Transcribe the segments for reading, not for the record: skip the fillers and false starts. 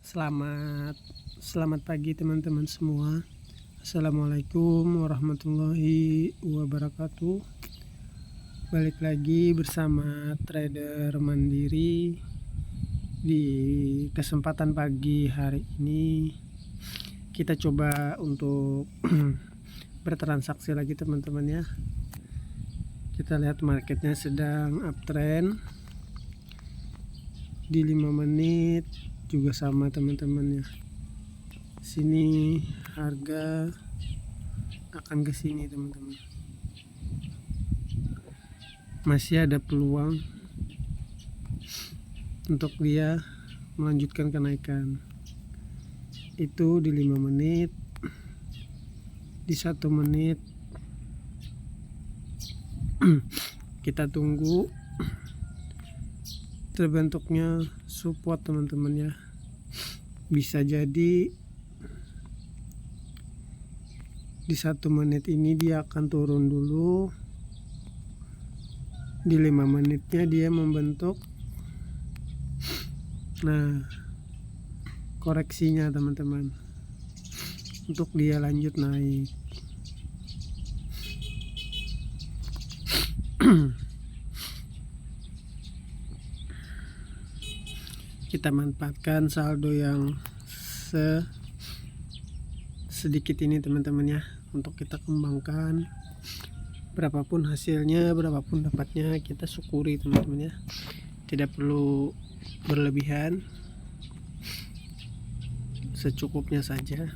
Selamat selamat pagi teman-teman semua. Assalamualaikum warahmatullahi wabarakatuh. Balik lagi bersama trader mandiri. Di kesempatan pagi hari ini kita coba untuk bertransaksi lagi teman-teman ya. Kita lihat marketnya sedang uptrend di 5 menit juga sama teman-teman ya. Sini harga akan ke sini teman-teman. Masih ada peluang untuk dia melanjutkan kenaikan. Itu di 5 menit, di 1 menit. Kita tunggu terbentuknya support teman-teman ya. Bisa jadi di 1 menit ini dia akan turun dulu, di 5 menitnya dia membentuk koreksinya teman-teman, untuk dia lanjut naik. Kita manfaatkan saldo yang sedikit ini teman-teman ya, untuk kita kembangkan. Berapapun hasilnya, berapapun dapatnya, kita syukuri teman-teman ya. Tidak perlu berlebihan, secukupnya saja.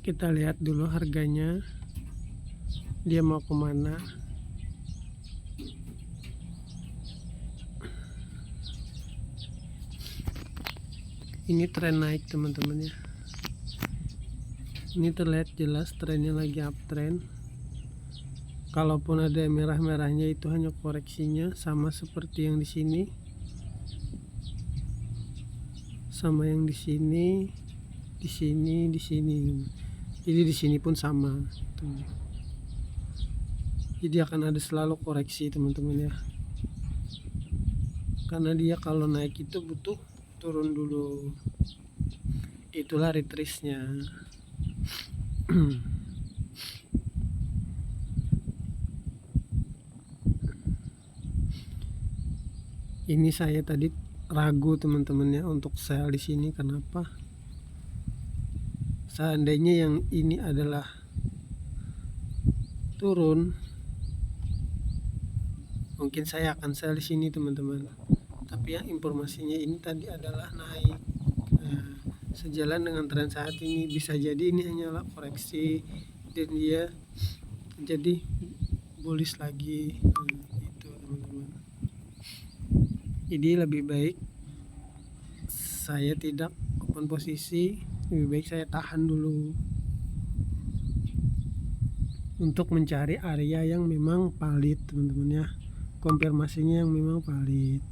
Kita lihat dulu harganya, dia mau kemana. Ini tren naik teman-teman ya. Ini terlihat jelas trennya lagi uptrend. Kalaupun ada merah-merahnya itu hanya koreksinya, sama seperti yang di sini, sama yang di sini, di sini, di sini. Jadi di sini pun sama. Tuh. Jadi akan ada selalu koreksi teman-teman ya. Karena dia kalau naik itu butuh turun dulu. Itulah retrace-nya. Ini saya tadi ragu teman-teman ya untuk sell di sini. Kenapa? Seandainya yang ini adalah turun, mungkin saya akan sell di sini teman-teman. Tapi yang informasinya ini tadi adalah naik. Sejalan dengan tren saat ini, bisa jadi ini hanyalah koreksi dan dia jadi bullish lagi. Itu teman-teman. Jadi lebih baik saya tidak open posisi, lebih baik saya tahan dulu untuk mencari area yang memang valid teman-teman ya, konfirmasinya yang memang valid.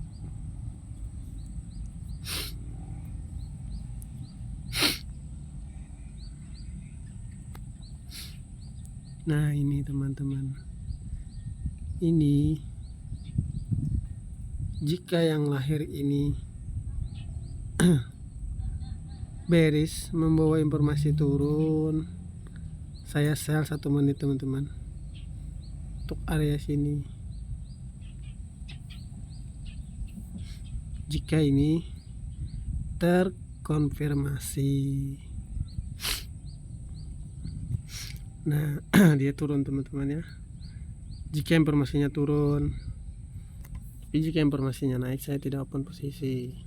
Nah ini teman-teman, ini jika yang lahir ini bearish membawa informasi turun, saya sell 1 menit teman-teman untuk area sini. Jika ini terkonfirmasi, nah dia turun teman-teman ya. Jika informasinya turun, tapi jika informasinya naik saya tidak open posisi.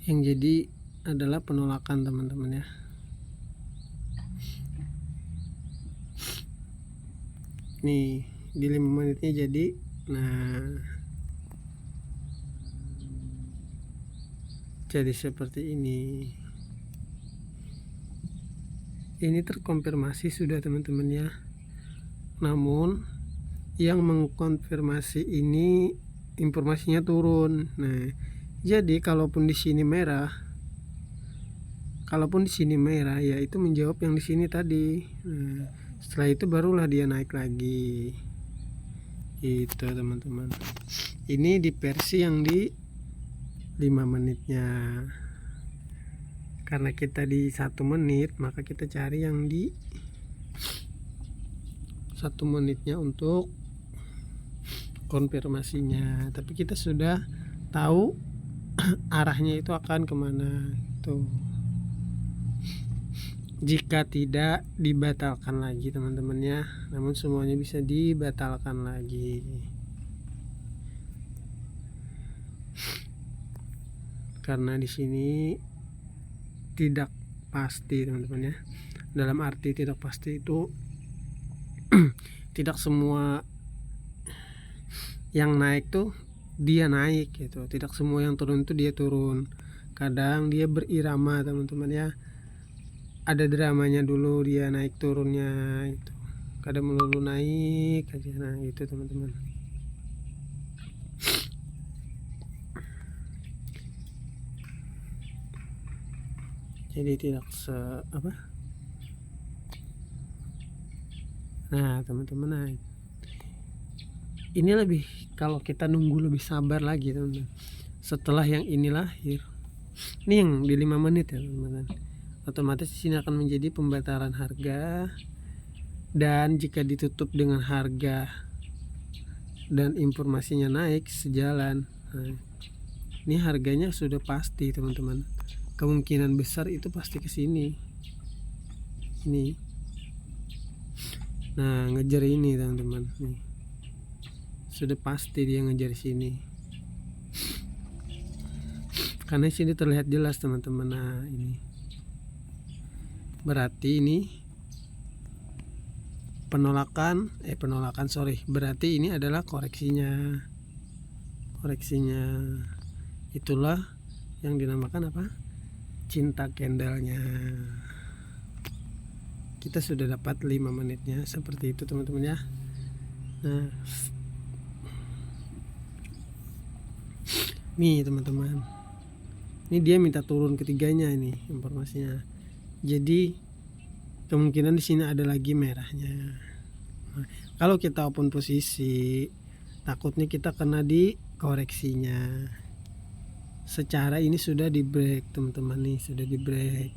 Yang jadi adalah penolakan teman-teman ya. nih di 5 menitnya jadi. Nah, jadi seperti ini terkonfirmasi sudah teman-teman ya. Namun yang mengkonfirmasi ini informasinya turun. Nah, jadi kalaupun di sini merah ya itu menjawab yang di sini tadi. Nah, setelah itu barulah dia naik lagi. Itu teman-teman. Ini di versi yang di 5 menitnya. Karena kita di 1 menit, maka kita cari yang di 1 menitnya untuk konfirmasinya. Tapi kita sudah tahu arahnya itu akan kemana tuh. Jika tidak dibatalkan lagi teman-teman ya, namun semuanya bisa dibatalkan lagi karena di sini tidak pasti teman-teman ya. Dalam arti tidak pasti itu tidak semua yang naik tuh dia naik gitu, tidak semua yang turun tuh dia turun. Kadang dia berirama teman-teman ya, ada dramanya dulu dia naik turunnya itu, kadang melulu naik aja. Nah itu teman-teman. Jadi tidak nah teman-teman, nah ini lebih, kalau kita nunggu lebih sabar lagi teman-teman. Setelah yang ini lahir, ini yang di 5 menit ya teman-teman, otomatis di sini akan menjadi pembatalan harga. Dan jika ditutup dengan harga dan informasinya naik sejalan, nah, ini harganya sudah pasti teman-teman. Kemungkinan besar itu pasti ke sini. Ini. Nah, ngejar ini teman-teman. Nih. Sudah pasti dia ngejar sini. Karena sini terlihat jelas teman-teman. Nah, ini. Berarti ini berarti ini adalah koreksinya. Itulah yang dinamakan apa? Cinta candlenya. Kita sudah dapat 5 menitnya seperti itu teman-teman ya. Nah, nih teman-teman, ini dia minta turun ketiganya ini informasinya. Jadi kemungkinan di sini ada lagi merahnya. Nah, kalau kita open posisi, takutnya kita kena di koreksinya. Secara ini sudah di break teman-teman, nih sudah di break.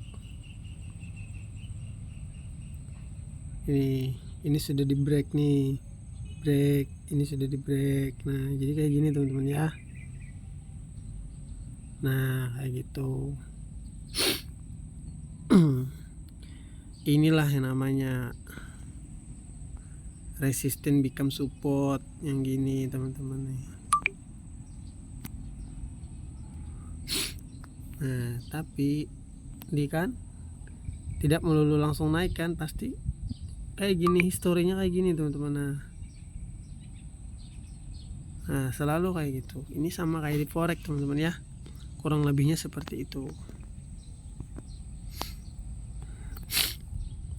Ini sudah di break nih, ini sudah di break. Nah jadi kayak gini teman-teman ya. Nah kayak gitu. Inilah yang namanya resisten become support yang gini teman-teman nih. Nah tapi ini kan tidak melulu langsung naik kan, pasti kayak gini, historinya kayak gini teman-teman. Nah selalu kayak gitu. Ini sama kayak di forex teman-teman ya, kurang lebihnya seperti itu.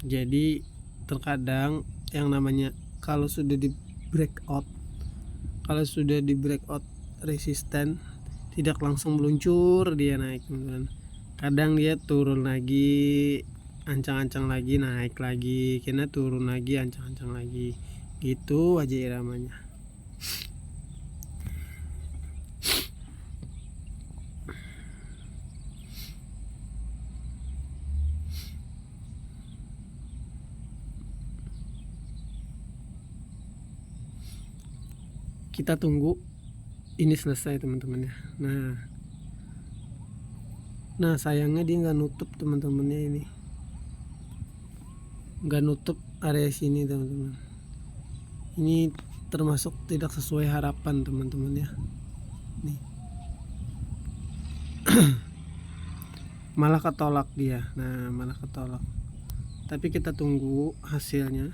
Jadi terkadang yang namanya kalau sudah di breakout resisten, tidak langsung meluncur dia naik teman-teman. Kadang dia turun lagi, ancang-ancang lagi, naik lagi, kena turun lagi, ancang-ancang lagi, gitu aja iramanya. Kita tunggu ini selesai teman-teman ya. Nah sayangnya dia nggak nutup teman-temannya, ini nggak nutup area sini teman-teman. Ini termasuk tidak sesuai harapan teman-teman ya. Nih malah ketolak dia. Nah malah ketolak, tapi kita tunggu hasilnya.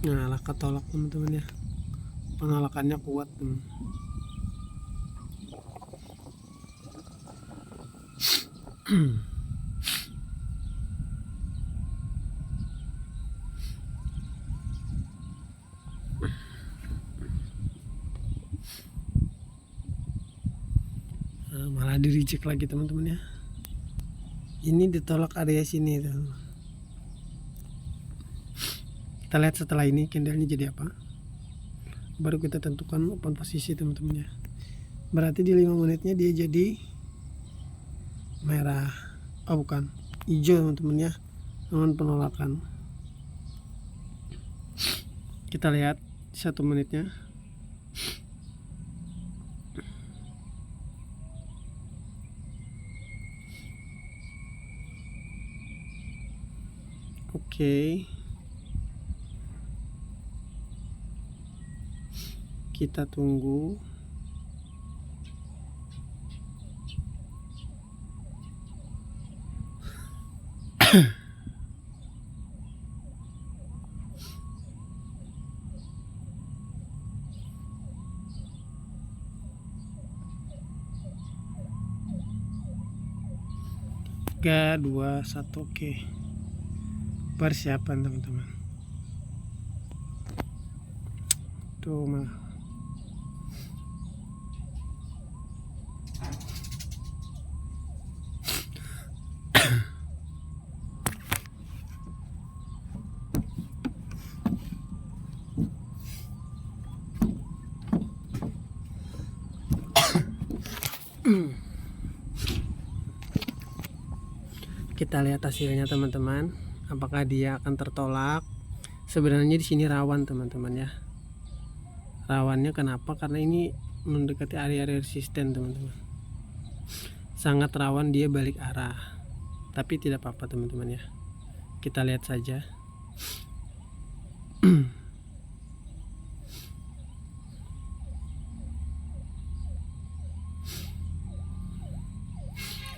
Nah lah ketolak teman-teman ya, penolakannya kuat teman. Nah, malah di reject lagi teman-teman ya. Ini ditolak area sini teman. Kita lihat setelah ini candlenya jadi apa, baru kita tentukan open posisi teman-teman ya. Berarti di 5 menitnya dia jadi merah, oh bukan, hijau teman-teman ya, dengan penolakan. Kita lihat 1 menitnya. Oke, kita tunggu. Tiga, dua, satu, oke. Persiapan teman-teman. Tuh mah. Kita lihat hasilnya teman-teman, apakah dia akan tertolak. Sebenarnya di sini rawan teman-teman ya. Rawannya kenapa? Karena ini mendekati area resisten teman-teman. Sangat rawan dia balik arah. Tapi tidak apa-apa teman-teman ya. Kita lihat saja.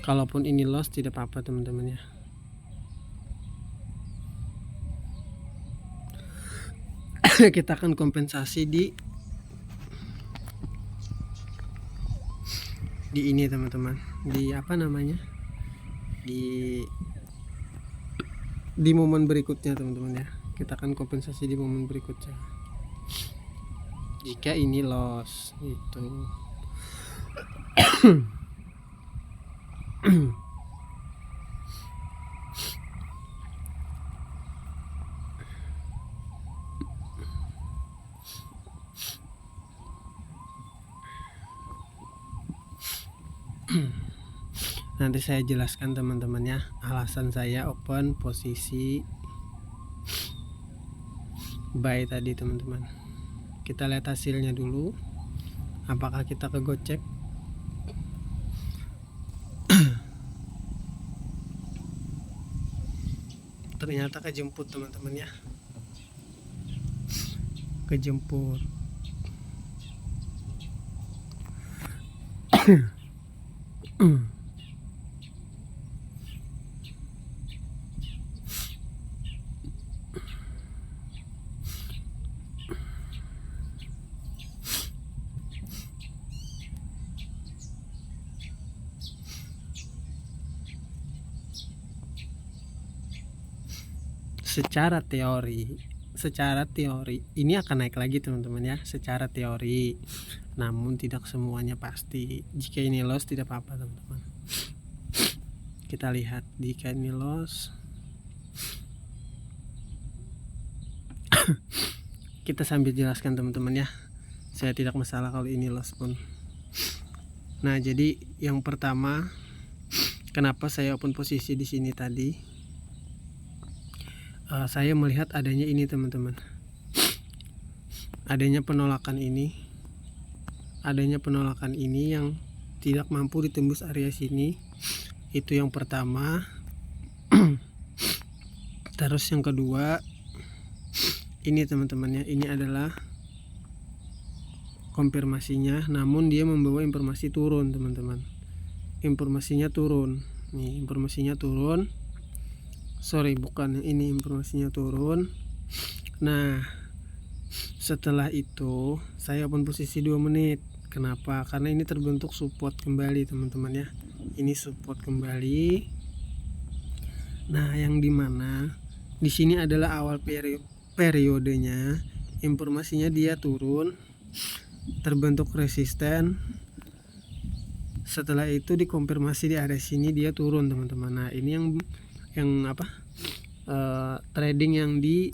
Kalaupun ini loss tidak apa-apa teman-teman ya. Kita akan kompensasi di ini teman-teman, di apa namanya, di momen berikutnya teman-teman ya. Kita akan kompensasi di momen berikutnya jika ini loss itu. Nanti saya jelaskan teman-teman ya alasan saya open posisi buy tadi teman-teman. Kita lihat hasilnya dulu, apakah kita kegocek. Ternyata kejemput teman-teman ya, kejemput. Secara teori ini akan naik lagi teman-teman ya, secara teori. Namun tidak semuanya pasti. Jika ini loss tidak apa-apa teman-teman. Kita lihat jika ini loss. Kita sambil jelaskan teman-teman ya. Saya tidak masalah kalau ini loss pun. Nah, jadi yang pertama, kenapa saya open posisi di sini tadi? Saya melihat adanya ini teman-teman, adanya penolakan ini yang tidak mampu ditembus area sini. Itu yang pertama. Terus yang kedua ini teman-teman ya, ini adalah konfirmasinya, namun dia membawa informasi turun teman-teman. Informasinya turun nih, informasinya turun. Sorry, bukan ini, informasinya turun. Nah, Setelah itu saya open posisi 2 menit. Kenapa? Karena ini terbentuk support kembali teman-teman ya. Ini support kembali. Nah, yang dimana di sini adalah awal periodenya, informasinya dia turun, terbentuk resisten. Setelah itu dikonfirmasi di area sini dia turun teman-teman. Nah, ini yang apa? Trading yang di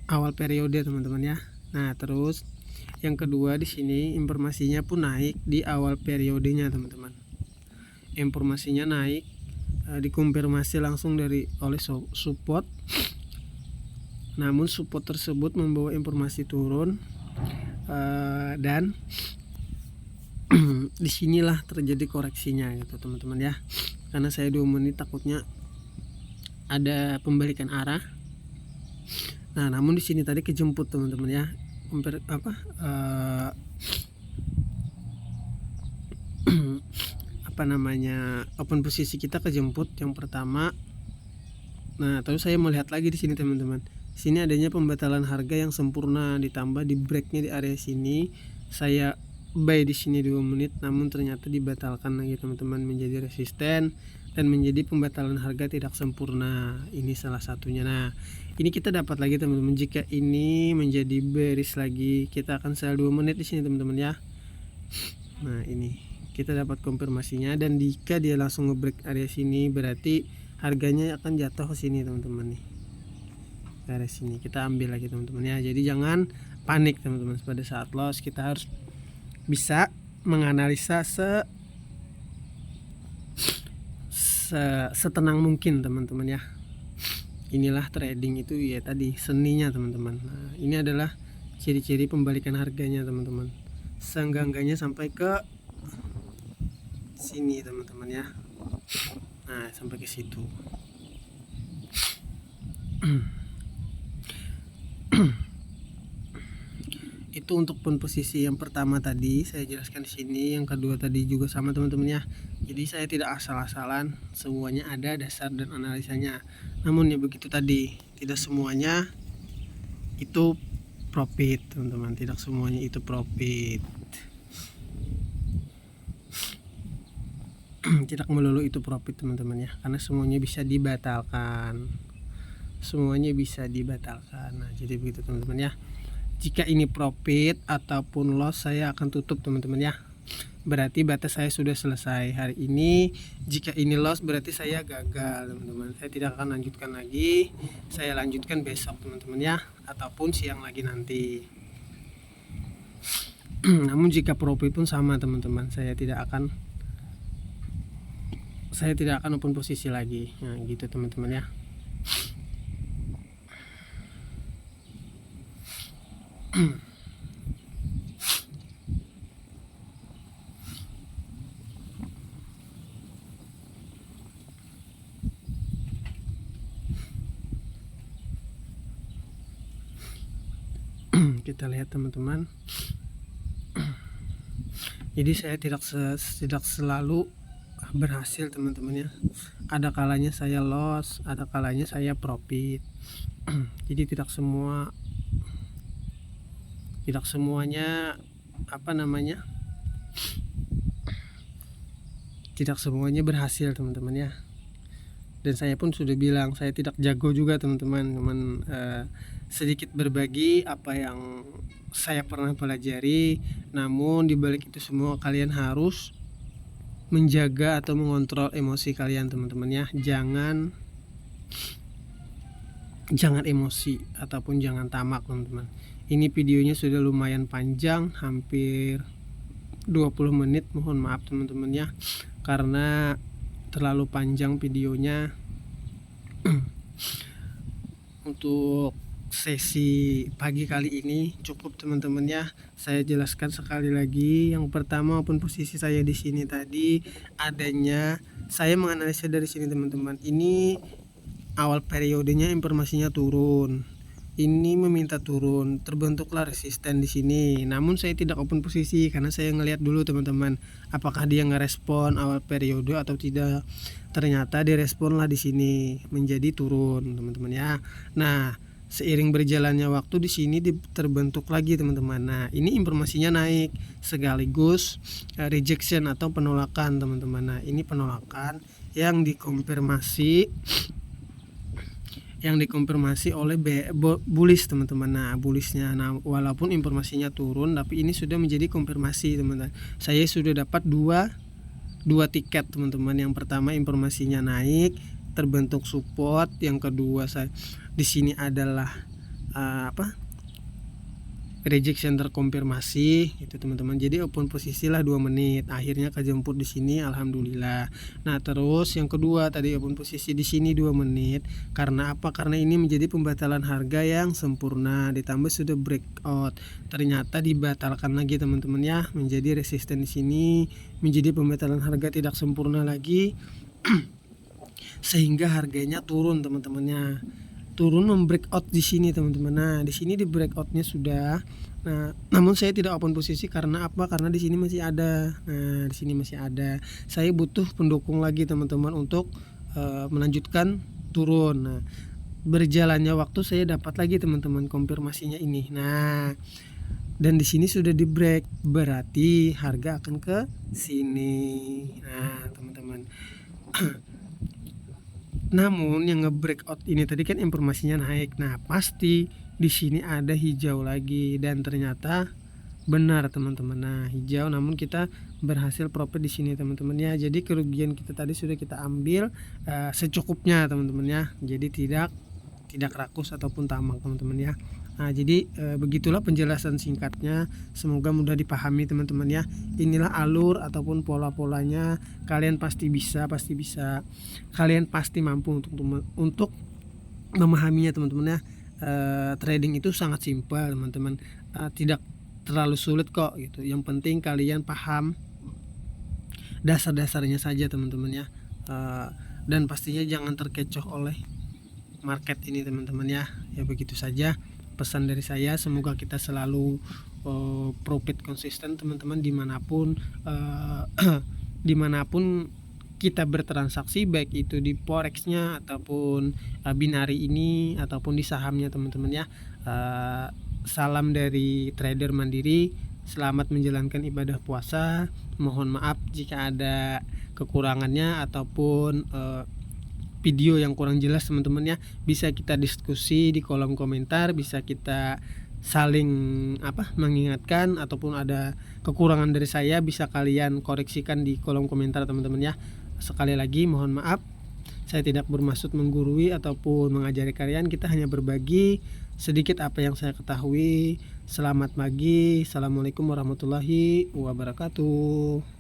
awal periode teman-teman ya. Nah, terus yang kedua di sini informasinya pun naik di awal periodenya teman-teman. Informasinya naik, dikonfirmasi langsung oleh support. Namun support tersebut membawa informasi turun, dan disinilah terjadi koreksinya gitu teman-teman ya. Karena saya 2 menit takutnya ada pembalikan arah. Nah, namun di sini tadi kejemput teman-teman ya. Open posisi kita kejemput yang pertama. Nah, terus saya melihat lagi di sini teman-teman. Sini adanya pembatalan harga yang sempurna, ditambah di breaknya di area sini. Saya buy di sini 2 menit, namun ternyata dibatalkan lagi teman-teman menjadi resisten dan menjadi pembatalan harga tidak sempurna. Ini salah satunya. Nah, ini kita dapat lagi teman-teman. Jika ini menjadi bearish lagi, kita akan sell 2 menit di sini teman-teman ya. Nah, ini kita dapat konfirmasinya, dan jika dia langsung ngebreak area sini berarti harganya akan jatuh ke sini teman-teman nih. Ke area sini kita ambil lagi teman-teman ya. Jadi jangan panik teman-teman pada saat loss. Kita harus bisa menganalisa setenang mungkin teman-teman ya. Inilah trading itu ya tadi seninya teman-teman. Nah, ini adalah ciri-ciri pembalikan harganya teman-teman. Seenggak-enggaknya sampai ke sini teman-teman ya. Nah, sampai ke situ. Itu untuk posisi yang pertama tadi saya jelaskan di sini. Yang kedua tadi juga sama teman-teman ya. Jadi saya tidak asal-asalan, semuanya ada dasar dan analisanya. Namun ya begitu tadi, tidak semuanya itu profit teman-teman, tidak semuanya itu profit. Tidak melulu itu profit teman-teman ya, karena semuanya bisa dibatalkan. Semuanya bisa dibatalkan. Nah, jadi begitu teman-teman ya. Jika ini profit ataupun loss saya akan tutup teman-teman ya. Berarti batas saya sudah selesai hari ini. Jika ini loss berarti saya gagal teman-teman. Saya tidak akan lanjutkan lagi. Saya lanjutkan besok teman-teman ya, ataupun siang lagi nanti. Namun jika profit pun sama teman-teman. Saya tidak akan open posisi lagi. Nah, gitu teman-teman ya. Kita lihat teman-teman. Jadi saya tidak selalu berhasil teman-teman ya. Ada kalanya saya loss, ada kalanya saya profit. Jadi tidak semuanya tidak semuanya berhasil teman-teman ya. Dan saya pun sudah bilang saya tidak jago juga teman-teman, cuman sedikit berbagi apa yang saya pernah pelajari. Namun dibalik itu semua kalian harus menjaga atau mengontrol emosi kalian teman-teman ya. Jangan emosi ataupun jangan tamak teman-teman. Ini videonya sudah lumayan panjang, hampir 20 menit. Mohon maaf teman-teman ya, karena terlalu panjang videonya. Untuk sesi pagi kali ini cukup teman-teman ya. Saya jelaskan sekali lagi. Yang pertama, open posisi saya di sini tadi adanya, saya menganalisa dari sini teman-teman. Ini awal periodenya informasinya turun. Ini meminta turun, terbentuklah resisten di sini. Namun saya tidak open posisi karena saya ngelihat dulu teman-teman, apakah dia ngerespon awal periode atau tidak. Ternyata direspon lah di sini menjadi turun teman-teman ya. Nah, seiring berjalannya waktu di sini terbentuk lagi teman-teman. Nah, ini informasinya naik sekaligus rejection atau penolakan teman-teman. Nah, ini penolakan yang dikonfirmasi oleh bullish teman-teman. Nah, bullishnya, walaupun informasinya turun tapi ini sudah menjadi konfirmasi teman-teman. Saya sudah dapat dua tiket teman-teman. Yang pertama informasinya naik, terbentuk support. Yang kedua saya di sini adalah rejection terkonfirmasi itu teman-teman. Jadi open posisi lah 2 menit, akhirnya kejemput di sini, alhamdulillah. Nah, terus yang kedua tadi open posisi di sini 2 menit. Karena apa? Karena ini menjadi pembatalan harga yang sempurna, ditambah sudah breakout. Ternyata dibatalkan lagi teman-teman ya, menjadi resisten di sini, menjadi pembatalan harga tidak sempurna lagi. Sehingga harganya turun teman-temannya. Turun membreakout di sini teman-teman. Nah, di sini di breakoutnya sudah. Nah, namun saya tidak open posisi karena apa? Karena di sini masih ada. Nah, di sini masih ada. Saya butuh pendukung lagi teman-teman untuk melanjutkan turun. Nah, berjalannya waktu saya dapat lagi teman-teman konfirmasinya ini. Nah, dan di sini sudah di break, berarti harga akan ke sini. Nah, teman-teman. Namun yang nge-breakout ini tadi kan informasinya naik. Nah, pasti di sini ada hijau lagi dan ternyata benar teman-teman. Nah, hijau namun kita berhasil profit di sini teman-teman ya. Jadi kerugian kita tadi sudah kita ambil secukupnya teman-teman ya. Jadi tidak rakus ataupun tamak teman-teman ya. Nah, jadi begitulah penjelasan singkatnya. Semoga mudah dipahami teman-teman ya. Inilah alur ataupun pola-polanya. Kalian pasti bisa. Kalian pasti mampu untuk memahaminya teman-teman ya. Trading itu sangat simpel teman-teman. Tidak terlalu sulit kok gitu. Yang penting kalian paham dasar-dasarnya saja teman-teman ya. Dan pastinya jangan terkecoh oleh market ini teman-teman ya. Ya begitu saja pesan dari saya. Semoga kita selalu profit konsisten teman-teman dimanapun dimanapun kita bertransaksi, baik itu di forexnya ataupun binari ini ataupun di sahamnya teman-teman ya. Salam dari trader mandiri. Selamat menjalankan ibadah puasa. Mohon maaf jika ada kekurangannya ataupun video yang kurang jelas teman-teman ya. Bisa kita diskusi di kolom komentar, bisa kita saling mengingatkan, ataupun ada kekurangan dari saya bisa kalian koreksikan di kolom komentar teman-teman ya. Sekali lagi mohon maaf, saya tidak bermaksud menggurui ataupun mengajari kalian, kita hanya berbagi sedikit apa yang saya ketahui. Selamat pagi, assalamualaikum warahmatullahi wabarakatuh.